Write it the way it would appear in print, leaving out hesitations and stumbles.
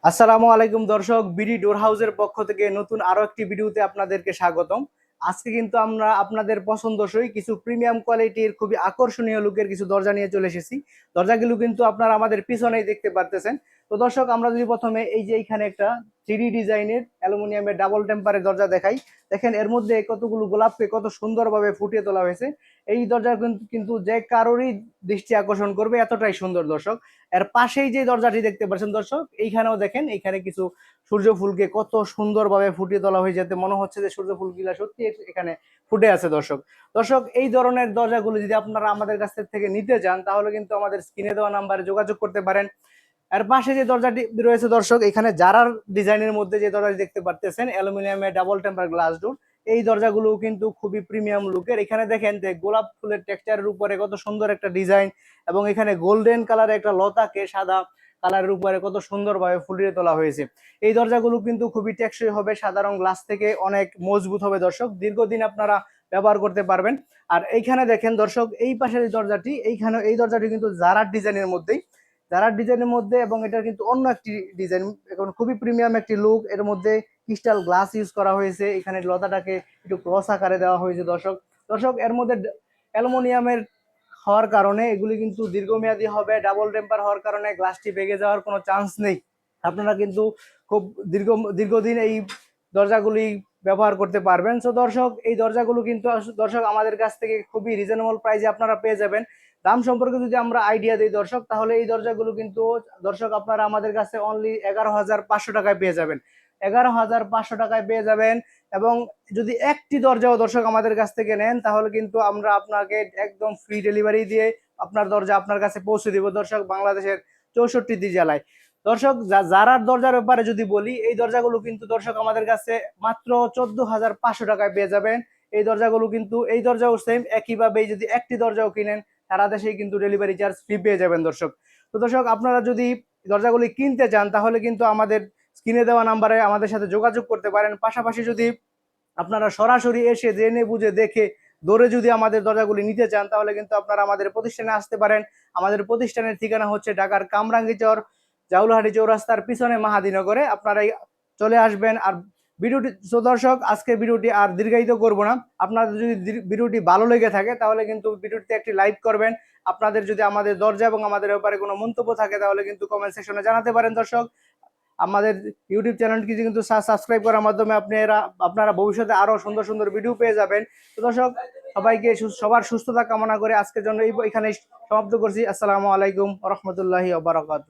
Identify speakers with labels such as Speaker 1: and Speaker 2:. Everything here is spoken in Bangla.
Speaker 1: আসসালামু আলাইকুম দর্শক, বিডি ডোর হাউসের পক্ষ থেকে নতুন আরো একটি ভিডিওতে আপনাদেরকে স্বাগতম। আজকে কিন্তু আমরা আপনাদের পছন্দসই কিছু প্রিমিয়াম কোয়ালিটির খুবই আকর্ষণীয় লুকের কিছু দরজা নিয়ে চলে এসেছি। দরজাগুলো কিন্তু আপনারা আমাদের পিছনেই দেখতে পারতেছেন। তো দর্শক, আমরা যদি প্রথমে এই যে এইখানে একটা 3D ডিজাইনের অ্যালুমিনিয়ামের ডাবল টেম্পারের দরজা দেখাই, দেখেন এর মধ্যে কতগুলো গোলাপকে কত সুন্দরভাবে ফুটিয়ে তোলা হয়েছে। এই দরজা কিন্তু যে কারোরই দৃষ্টি আকর্ষণ করবে, এতটাই সুন্দর দর্শক। এর পাশেই যে দরজাটি দেখতে পাচ্ছেন দর্শক, এইখানেও দেখেন, এইখানে কিছু সূর্য ফুলকে কত সুন্দরভাবে ফুটিয়ে তোলা হয়ে যেতে মনে হচ্ছে যে সূর্য ফুলগুলা সত্যি এখানে ফুটে আছে দর্শক। দর্শক, এই ধরনের দরজাগুলো যদি আপনারা আমাদের কাছ থেকে নিতে চান, তাহলে কিন্তু আমাদের স্ক্রিনে দেওয়া নাম্বারে যোগাযোগ করতে পারেন। এর পাশে যে দরজাটি রয়েছে দর্শক, এখানে জারার ডিজাইনের মধ্যে যে দরজাটি দেখতে পারতেছেন অ্যালুমিনিয়ামের ডাবল টেম্পার গ্লাস ডোর, এই দরজাগুলো কিন্তু খুবই প্রিমিয়াম লুকের। এখানে দেখেন যে গোলাপ ফুলের টেক্সচারের উপরে কত সুন্দর একটা ডিজাইন, এবং এখানে গোল্ডেন কালারের একটা লতাকে সাদা কালারের উপরে কত সুন্দরভাবে ফুলিয়ে তোলা হয়েছে। এই দরজাগুলো কিন্তু খুবই টেকসই হবে, সাধারণ গ্লাস থেকে অনেক মজবুত হবে দর্শক, দীর্ঘদিন আপনারা ব্যবহার করতে পারবেন। আর এইখানে দেখেন দর্শক, এই পাশের দরজাটি, এইখানে এই দরজাটি কিন্তু জারার ডিজাইনের মধ্যেই, জারার ডিজাইনের মধ্যে, এবং এটা কিন্তু অন্য একটি ডিজাইন, এখন খুবই প্রিমিয়াম একটি লুক। এর মধ্যে ক্রিস্টাল গ্লাস ইউজ করা হয়েছে, এখানে লতাটাকে একটু ক্রস আকারে দেওয়া হয়েছে দর্শক। দর্শক, এর মধ্যে অ্যালুমিনিয়ামের হওয়ার কারণে এগুলি কিন্তু দীর্ঘমেয়াদী হবে, ডাবল টেম্পার হওয়ার কারণে গ্লাসটি ভেঙে যাওয়ার কোনো চান্স নেই। আপনারা কিন্তু খুব দীর্ঘদিন এই দরজাগুলি ব্যবহার করতে পারবেন। সো দর্শক, এই দরজাগুলো কিন্তু দর্শক আমাদের কাছ থেকে খুবই রিজনেবল প্রাইসে আপনারা পেয়ে যাবেন। দাম সম্পর্কে যদি আমরা আইডিয়া দিই দর্শক, তাহলে এই দরজাগুলো কিন্তু দর্শক আপনারা আমাদের কাছে অনলি 11,500 টাকায় পেয়ে যাবেন। 11,500 টাকায় পেয়ে যাবেন। এবং যদি একটি দরজাও দর্শক আমাদের কাছ থেকে নেন, তাহলে কিন্তু আমরা আপনাকে একদম ফ্রি ডেলিভারি দিয়ে আপনার দরজা আপনার কাছে পৌঁছে দিব দর্শক, বাংলাদেশের 64টি জেলায়। দর্শক, জারার দরজার ব্যাপারে যদি বলি, এই দরজাগুলো কিন্তু দর্শক আমাদের কাছে মাত্র 14,500 টাকায় পেয়ে যাবেন। এই দরজাগুলো কিন্তু, এই দরজাও সেম একইভাবে, যদি একটি দরজাও কিনেন সারা দেশেই কিন্তু ডেলিভারি চার্জ ফ্রি পেয়ে যাবেন দর্শক। তো দর্শক, আপনারা যদি দরজাগুলি কিনতে চান, তাহলে কিন্তু আমাদের স্ক্রিনে দেওয়া নাম্বারে আমাদের সাথে যোগাযোগ করতে পারেন। পাশাপাশি যদি আপনারা সরাসরি এসে জেনে বুঝে দেখে দৌড়ে যদি আমাদের দরজাগুলি নিতে চান, তাহলে কিন্তু আপনারা আমাদের প্রতিষ্ঠানে আসতে পারেন। আমাদের প্রতিষ্ঠানের ঠিকানা হচ্ছে ঢাকার কামরাঙ্গীচর জাউলহাটি চৌরাস্তার পিছনে মাহাদীনগরে। আপনারা চলে আসবেন। আর ভিডিওটি, তো দর্শক, আজকে ভিডিওটি আর দীর্ঘায়িত করব না। আপনাদের যদি ভিডিওটি ভালো লেগে থাকে, তাহলে কিন্তু ভিডিওটিতে একটি লাইক করবেন। আপনাদের যদি আমাদের দরজা এবং আমাদের ব্যাপারে কোনো মন্তব্য থাকে, তাহলে কিন্তু কমেন্ট সেকশনে জানাতে পারেন দর্শক। আমাদের ইউটিউব চ্যানেলটি কিন্তু সাবস্ক্রাইব করার মাধ্যমে আপনারা ভবিষ্যতে আরো সুন্দর সুন্দর ভিডিও পেয়ে যাবেন। তো দর্শক, সবাইকে সবার সুস্থতা কামনা করে আজকের জন্য এখানে সমাপ্ত করছি। আসসালামু আলাইকুম ওয়া রাহমাতুল্লাহি ওয়া বারাকাতুহু।